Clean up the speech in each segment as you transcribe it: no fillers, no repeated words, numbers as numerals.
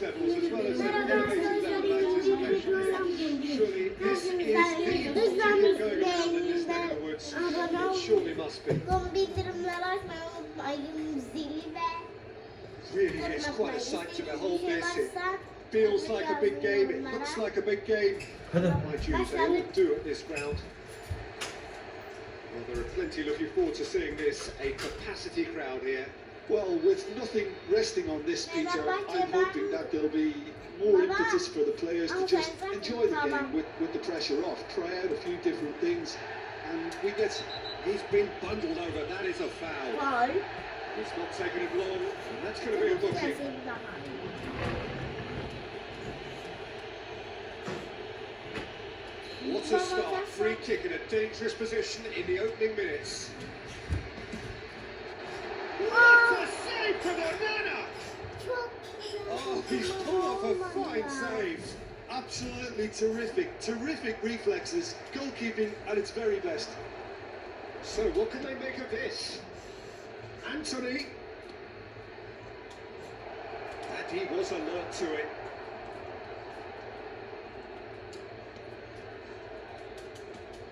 levels as well as elevated level occasionally. Surely this is the ticket going around in this neck of the woods. It surely must be. Really is quite a sight to behold this. It feels like a big game, it looks like a big game. My Jews, they all do at this ground. Well, there are plenty looking forward to seeing this. A capacity crowd here. Well, with nothing resting on this, Peter, I'm hoping that there'll be more impetus for the players to just enjoy the game with the pressure off, try out a few different things, and we get... He's been bundled over, that is a foul. It's not taking it long, and that's going to be a booking. What a start, free kick in a dangerous position in the opening minutes. What a save from Onana! Oh, he's pulled off a fine save. Absolutely terrific reflexes, goalkeeping at its very best. So what can they make of this? Anthony. And he was alert to it.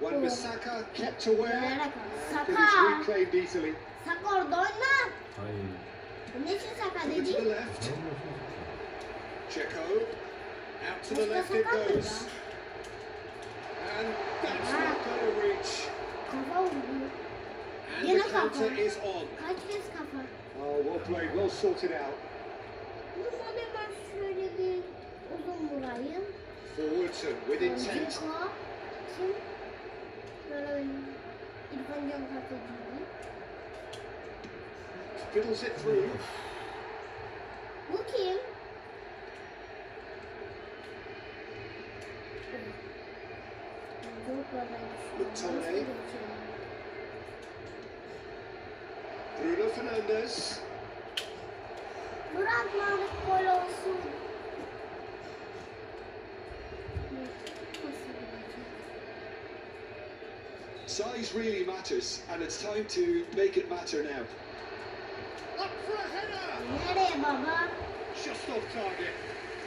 Wan-Bissaka kept aware, but it's reclaimed easily. Over to the left. Checo. Out to the left it goes. And that's not going to reach. And the counter is on. Oh, well played, well sorted out. Forwards and with intent. Fiddles it through. McTominay. Bruno Fernandes. Size really matters, and it's time to make it matter now. Up for a header! Just off target.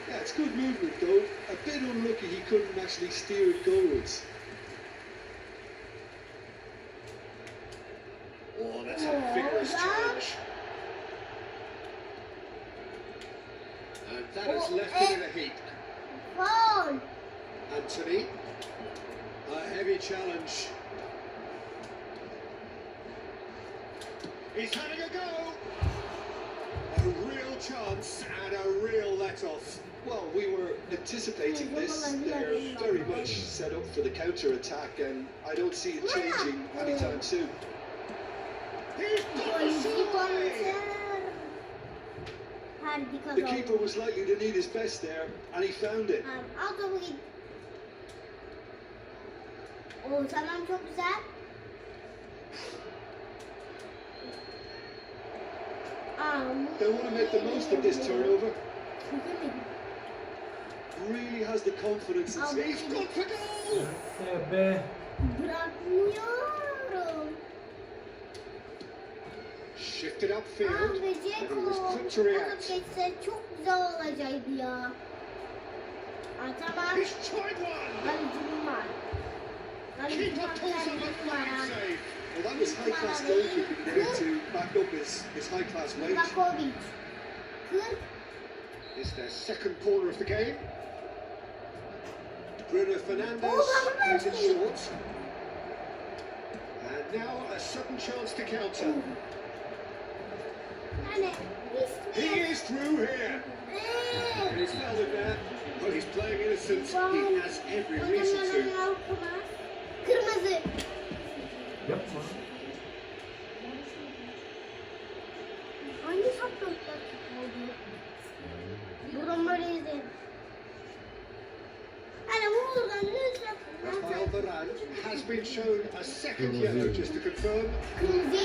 Yeah, it's good movement though. A bit unlucky he couldn't actually steer it goalwards. Oh, that's a vigorous challenge. And that has left it in a heap. Anthony. A heavy challenge. He's having a go. A real chance and a real let-off. Well, we were anticipating this. They're very much set up for the counter-attack, and I don't see it changing anytime soon. He's got the shot away. The keeper was likely to need his best there, and he found it. Tamam, çok güzel. They want to make the most of this turnover. Really has the confidence. He's got to go. Bırakmıyorum. Shifted upfield. Ve And he Ceko was quick to bunu react. geçse çok güzel olacaktı ya. Tamam. He's tried one. Kalecim var. Keeper pulls up a fine save. Well, that was high-class goalkeeping there to back up his high-class weight. Livakovic. Kır. It's their second corner of the game. Bruno Fernandes Oh, plays it short. And now a sudden chance to counter. Hani He is through here. And he's fouled it there. Well, he's playing innocent. He has every reason to. Kırmızı. Yapma. Hangi saplıkta oldu? Buradan böyle izleyin. Hani buradan lütfen. Rafael Varane has been shown a second yellow just to confirm. Kırmızı.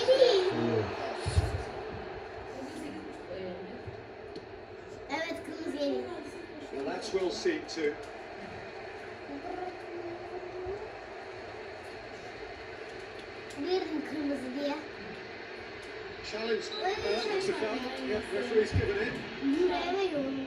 Evet, kırmızı yedi. Well, that's well seen too. Verdim kırmızı diye. Challenge. That's a foul. Yeah, referee's given it. Yüreğime yorum.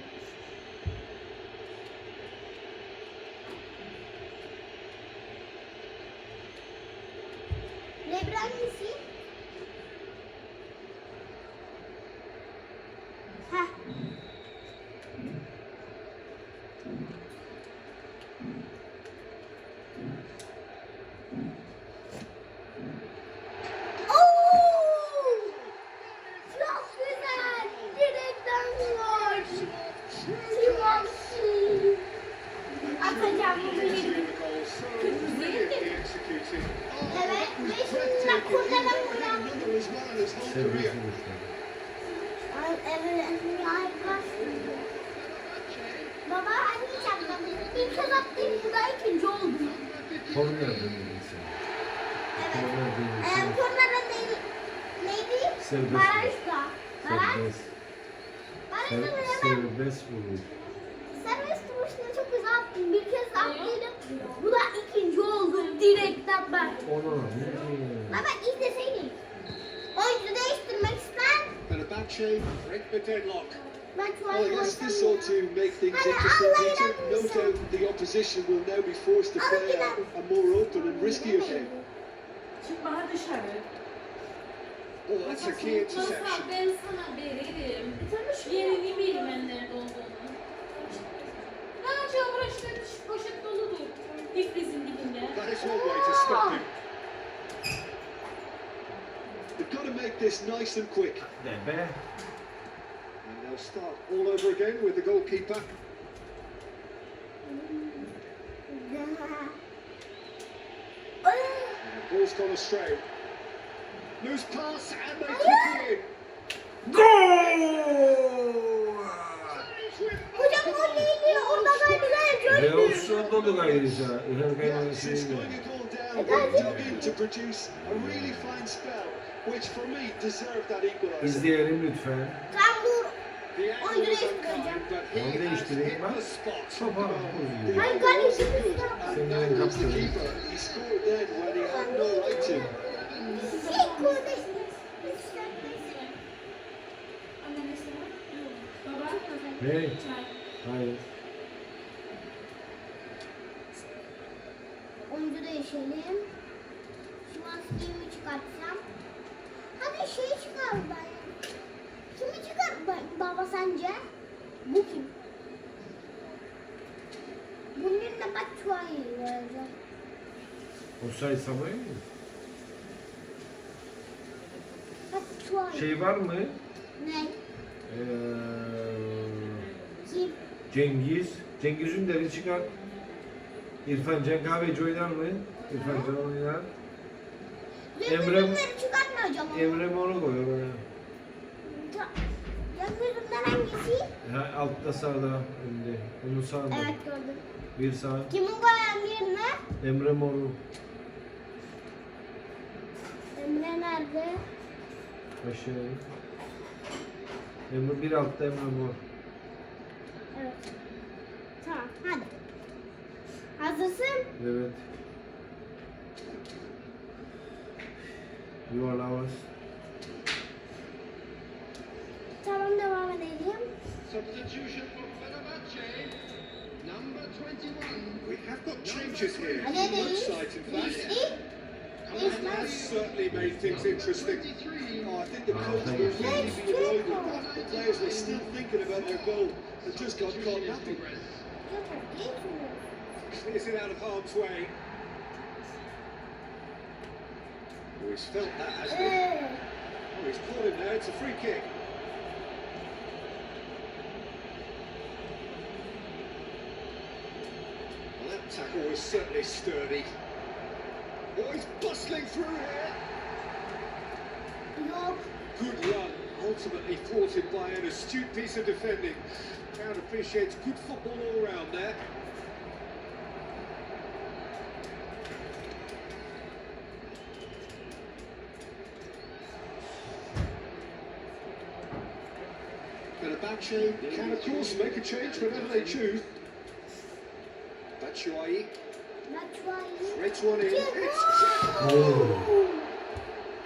Evet. Baba anne çarptım. İlk kez attığım burada ikinci oldum. Korner denilmesi. Korner denilmesi. Kornada neydi? Serbest. Barajda. Baraj. Serbest. Barajda böyle ben Serbest vuruş. serbest vuruşunu çok güzel attım. Bir kez attıydım. Bu da ikinci oldum. Direkten ben. Ona Baba izleseydin. Oyuncu değiştirmek ister. Fenerbahçe break the deadlock. Ben şu an Well, I guess this ought to make things interesting, Peter. No doubt the opposition will now be forced to play a more open and riskier game. Çıkma hadi dışarı. Oh, that's a key interception. Ben sana veririm. Yerini bilmen nerede olduğunu. Ne acaba burası poşet doludur. Difrizin dibinde. That is one way to stop him. They've got to make this nice and quick. de be. And they'll start all over again with the goalkeeper. And the ball's gone astray. Loose pass and they kick it in. Gol! Hocam gol değil. Orada gaydiler. Reaksiyonda da gayrıca. The Axis going to go down, they dug in to produce a really fine spell, which for me deserved that equaliser. İzleyelim lütfen. Tam dur. The angle is unkind, but he Onu has değiştireyim hit ben. the spot. Topa The vuruyor. Hayır, angle kardeşim, wasn't good, biz and neither was the keeper. He scored then when he had no right to. İlk golde. Baba. Hey. Çay. Hayır. Oyuncu değişelim. Şu an Steam'i çıkartsam. Hadi şeyi çıkar ben. Kimi çıkar baba sence? Bu kim? Bunun yerine bak Çuay'ı vereceğim. O sayı savayı mı? Bak Çuay. Şey var mı? Ne? Ee, Kim? Cengiz. Cengiz Ünder'i çıkar. İrfan Can Kahveci oynar mı? İrfan Can oynar. Cengiz çıkartmayacağım ama. Emre Mor'u koy oraya. Cengiz'den hangisi? Ha, altta sağda önde. Onun sağında. Evet gördüm. Bir sağ. Kimin koyan yerine? Emre Mor'u. Emre nerede? Aşağı. Emre bir altta Emre Mor. Evet. Tamam hadi. Hazırsın? Evet. Yuvarlawas. Tamam devam edelim. Substitution for Fenerbahce. Number 21. We have got changes here. Hadi Both edelim. sides, in fact. Değişti. And that has certainly made things interesting. Oh, I think the coach will really be annoyed with that. The players were still thinking about their goal and just got caught napping. Clears it out of harm's way. Oh, he's felt that, hasn't he? Oh, he's caught him there. It's a free kick. Well, that tackle was certainly sturdy. Oh, he's bustling through here. Yok. Good run, ultimately thwarted by an astute piece of defending. Crowd appreciates good football all round there. Fenerbahce can of course make a change whenever they choose. Batshuayi Batshuayi. threads one in. It's Oo.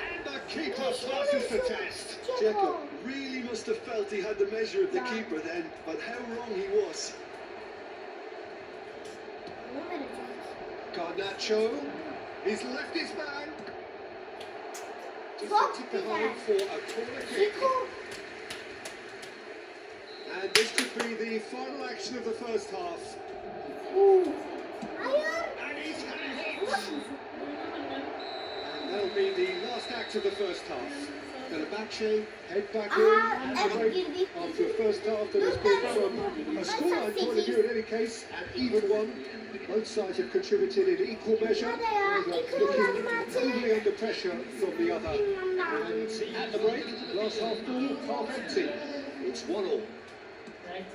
and the keeper passes the test. Dzeko really must have felt he had the measure of the keeper then, but how wrong he was. Ne vereceğiz? Garnacho, he's left his man. Çok Deflected güzel. behind for a corner kick. Zico. And this could be the final action of the first half. Hayır. And he's had it. And that'll be the last act of the first half. Fenerbahce head back in. Aha, and evet break girdik. after a first half that has been from a scoreline point of view in any case, an even one. Both sides have contributed in equal measure. Hadi ya, Neither ilk looking golden overly under pressure from the other. And at the break, glass half full, half empty. It's 1-1. Right.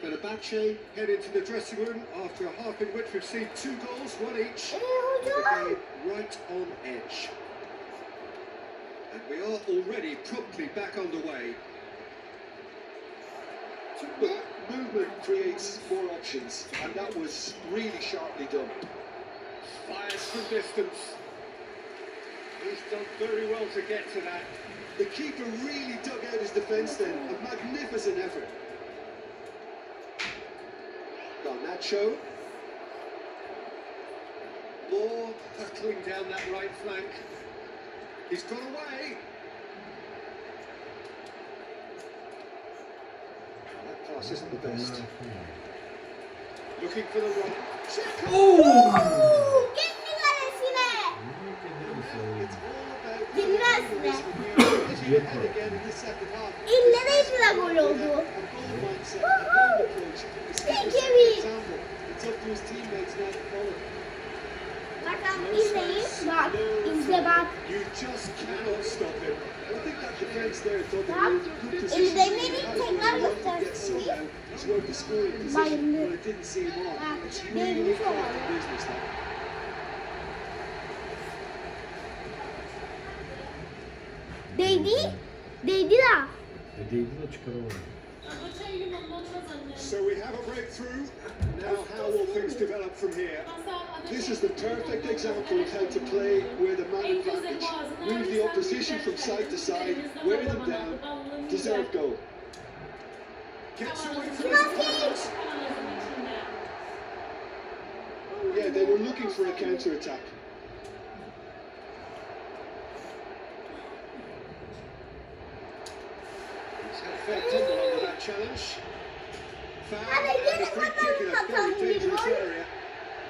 Fenerbahce head into the dressing room after a half in which we've seen 2 goals, one each. The hocam. game right on edge. And we are already promptly back underway. Çıktı. Movement creates more options, and that was really sharply done. Fires from distance. He's done very well to get to that. The keeper really dug out his defence then. A magnificent effort. Garnacho. Moore hurtling down that right flank. He's got away. That pass isn't the best. Looking for the run. Check. Oo, kendi kalesine. It's all about Girmezse. getting ahead again in the second half. İlle de içine gol oldu. A goal mindset, a goal approach. It's Kevin. an example. It's up to his teammates now to follow. Bakalım izleyin. Bak, izle bak. You just cannot stop him. I think that defence there thought they Bak, were in good position. ellerini Had tekrar a run to get göstersin. somehow toward the scoring position, Bayıldı. but it didn't seem on. Bak, It's değmiş really olmalı. crafty business now. Değdi. Değdi de. Değdi de çıkaramadı. Ama çay limonlu olmaz anne. So we have a breakthrough. Now how will things develop from here? This is the perfect example of how to play with a man advantage. Move the opposition from side to side, wear them down, deserve goal. Gets away from Biraz his geç. opponent. Yeah, they were looking for a counter-attack. He's had fair tumble under that challenge. Foul Hadi and gelin a free bakalım kick in a bakalım very bir dangerous gol. area.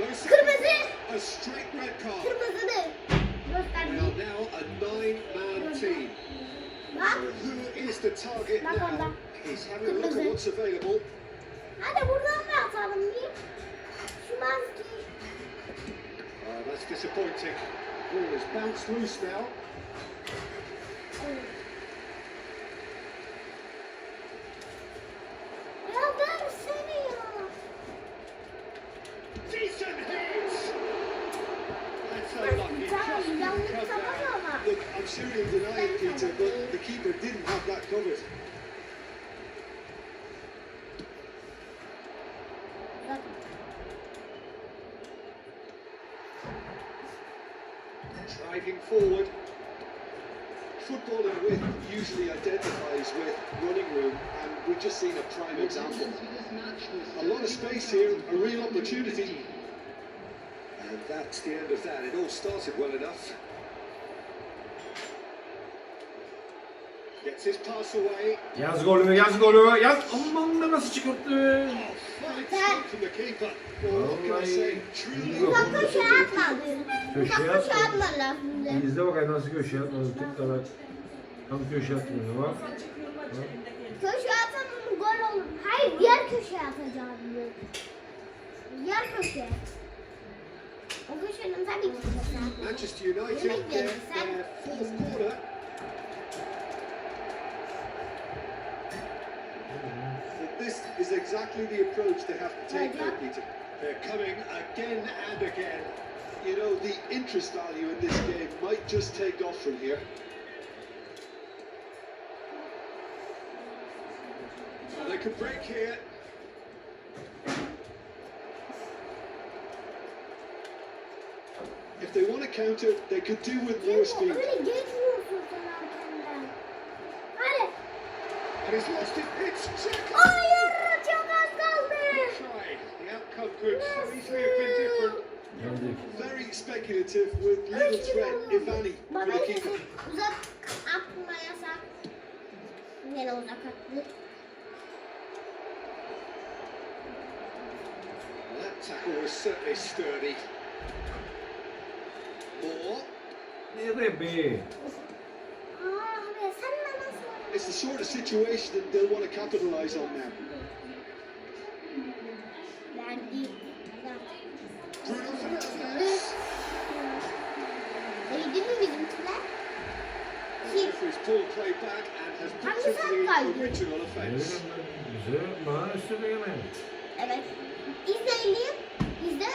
No Kırmızı. a straight red card. Kırmızı da. They Gösterdi. are now a 9-man team. Bak. So who is the target Bak orada. now? He's having a look at Kırmızı. what's available. Hadi buradan da atalım bir. Şu maske. Oh, that's disappointing. Ball is bounced loose now. Ya versene ya. Decent hit! That's Bak, unlucky. tamam, Just yanlış couldn't come tamam down. ama. Look, I'm sure he'll deny it, Peter, but the keeper didn't have that covered. Bak. Driving forward. Footballer with usually identifies with running room, and we've just seen a prime example. A lot of space here, a real opportunity. And that's the end of that. It all started well enough. Gets his pass away. Yaz golü, yaz golü, yaz. Aman da nasıl çıkarttı? Fine stop from the keeper. Well, what can I say? Vallahi Truly Bak köşeye atmadı. Köşeye Bak köşeye atmadı. atmadı lazım. İzle bakayım nasıl köşeye atmadı. Tıklarak. Tam köşeye atmıyor bak. Köşeye atsam gol olur. Hayır, diğer köşeye atacağım diyor. Diğer köşeye. O köşenin tabii ki köşeye atmadı. Manchester United Yemek get yedin sen. their fourth quarter. This is exactly the approach they have to take now, Peter. They're coming again and again. You know, the interest value in this game might just take off from here. Well, they could break here. If they want to counter, they could do with more speed. Öyle geçmiyorsun sen arkamdan. Hadi. And he's lost it. It's check. Hayır, çok az kaldı. Tried. The outcome could so easily have been different. Geldik. Very speculative with little threat, if any, for Bana the keeper. uzak atma yasak. Yine uzak attı. Well, that tackle was certainly sturdy. Moore. Nereye be? Abi sen de nasıl? It's the sort of situation that they'll want to capitalise on now. Verdi. Bruno Fernandes. Değdi mi bizimkiler? The referee's pulled play back and as Hangi particularly sayfaydı? original offence. Güzel. Bana üstüne yemeyin. Evet. İzleyelim. İzle.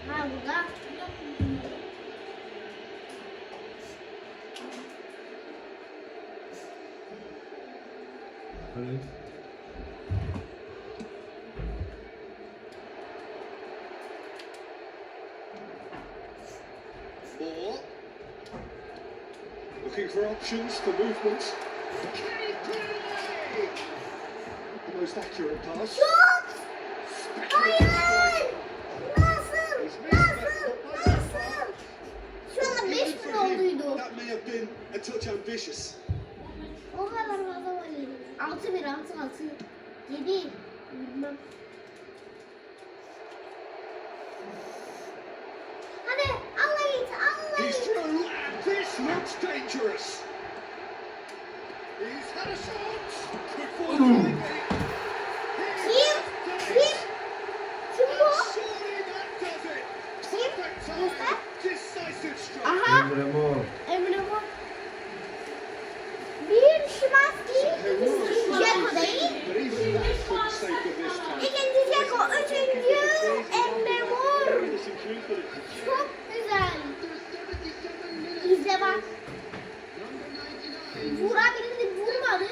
Ha burada. Evet. Moore. Looking for options for movement. Can he put it away? The most accurate pass. Şut! Speculative Hayır! strike. Nasıl? Nasıl? Nasıl? Şu anda 5 bin olduydu. That may have been a touch ambitious. O kadar fazla var yedi. 6-1, 6-6. 7. Bilmem. Hadi Allah it, Allah He's it. through, and this looks dangerous. He's had a shot. Before Kim? Kim? Kim bu? surely that does it. Kim? Perfect time. Göster. Decisive strike. Aha. Emre Mor. Emre bu. Bir Şimanski. Ceko değil. But even that couldn't save them this time. İkinci Ceko. Üçüncü Emre Mor. Çok güzel. İzle bak. Vurabildi, vurmadı.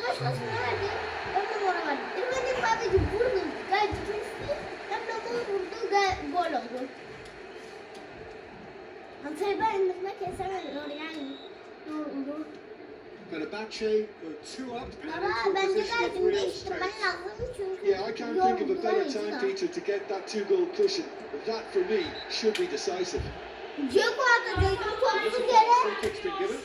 Başkasına verdi. Emre Mor'a verdi. Emre sadece vurdu. Gayet kesti. Emre Mor vurdu. Gol oldu. Antep'e indirme kesemedi. Yani. Doğru. Fenerbahçe go 2 up and Baba into a bence position gayet of real değiştirmen strength. lazım çünkü Yeah, I can't think of a better yoruldular time, ya. Peter, to get that 2-goal cushion. That, for me, should be decisive. Ceko atacak topsuz Free yere. kick's been given.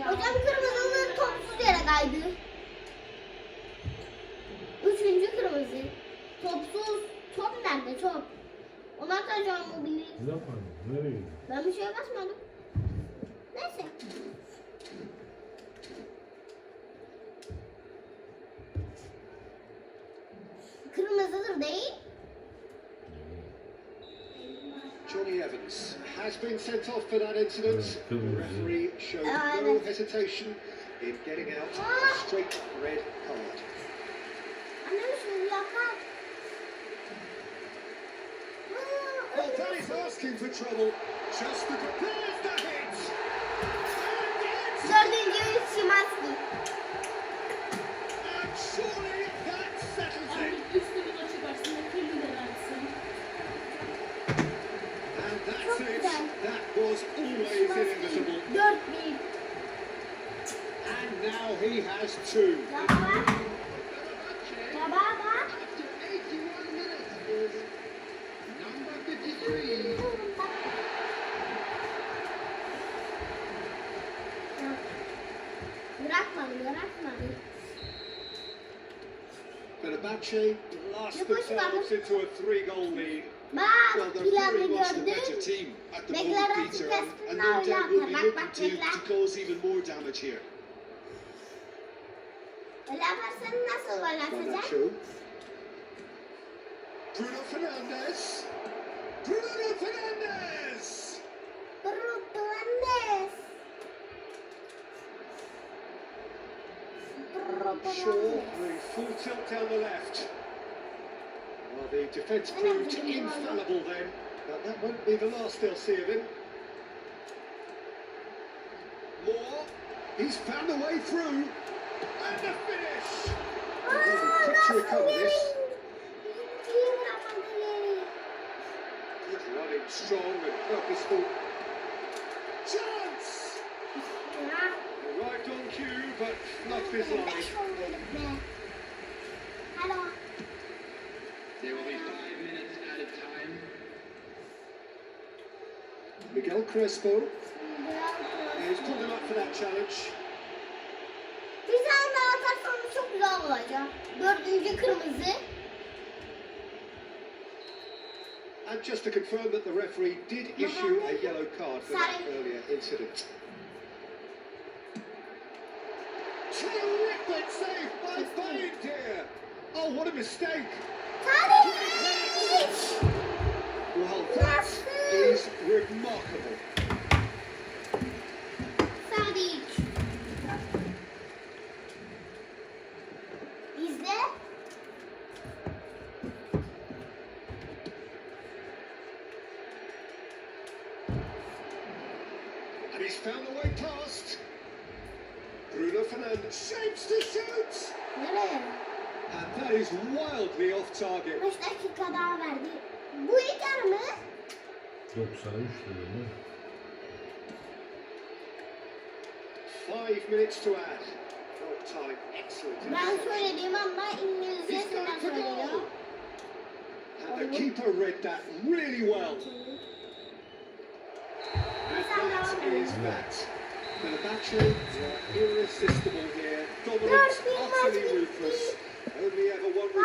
Hocam kırmızıları topsuz yere kaydı. Üçüncü kırmızı. Topsuz. Top nerede top? Onu atacağım bu bilir. Ne yapmadın? Nereye gidiyorsun? Ben bir şeye basmadım. Neyse. Kırmızıdır değil. Johnny Evans has been sent off for that incident. The referee showed no Evet. hesitation in getting out Ah. a straight red card. Annem şimdi yakar. Well, that is asking for trouble. Just the there's the hit. And Dördüncü Şimanski. surely that settles it. Artık üstü bir maçı karşısında kirli de versin. And that's Çok it. güzel. That was always inevitable. 4-1. And now he has two. Baba. Baba bak. After 81 minutes is number 53. Bırakmadı. Fenerbahçe blast themselves into a 3-goal lead. Bak Well, they're planı very much the better gördün. team at the Bekler moment, açık Peter, and resmini no doubt will be oynatma. Bak looking bekler. to cause even more damage here. Öyle yaparsan nasıl gol atacaksın? Garnacho. Bruno Fernandes. Bruno Fernandes. Brutuandes. Shaw going full tilt down the left. Well, the defence proved infallible then, but that won't be the last they'll see of him. Moore, he's found a way through, and the finish! Aa, Quick to nasıl recover this. İyi bırakmadı. Good running, strong and purposeful. Chance! Ya. Arrived on cue, but fluffed his line. 5 olduk be. Hadi. There will be 5 minutes added time. Miguel Crespo, he's pulled him up for that challenge. Bir tane daha atarsanız çok güzel olacak. Dördüncü kırmızı. And just to confirm that the referee did issue a yellow card for that earlier incident. Terrific save by Bain here. Oh, what a mistake. Tadiç. Well, that is remarkable. bize. And he's found the way past. Bruno Fernandes shapes to shoot. Nereye? And that is wildly off target. 5 dakika daha verdi. Bu ilk yarı mı? 93 dedi mi? 5 minutes to add. Oh, time excellent. Ben söylediğim anda İngilizce He's senden going for söylüyor. goal. And the keeper read that really well. And that is that. Fenerbahçe were irresistible here. Dominant, utterly ruthless. Only ever one result.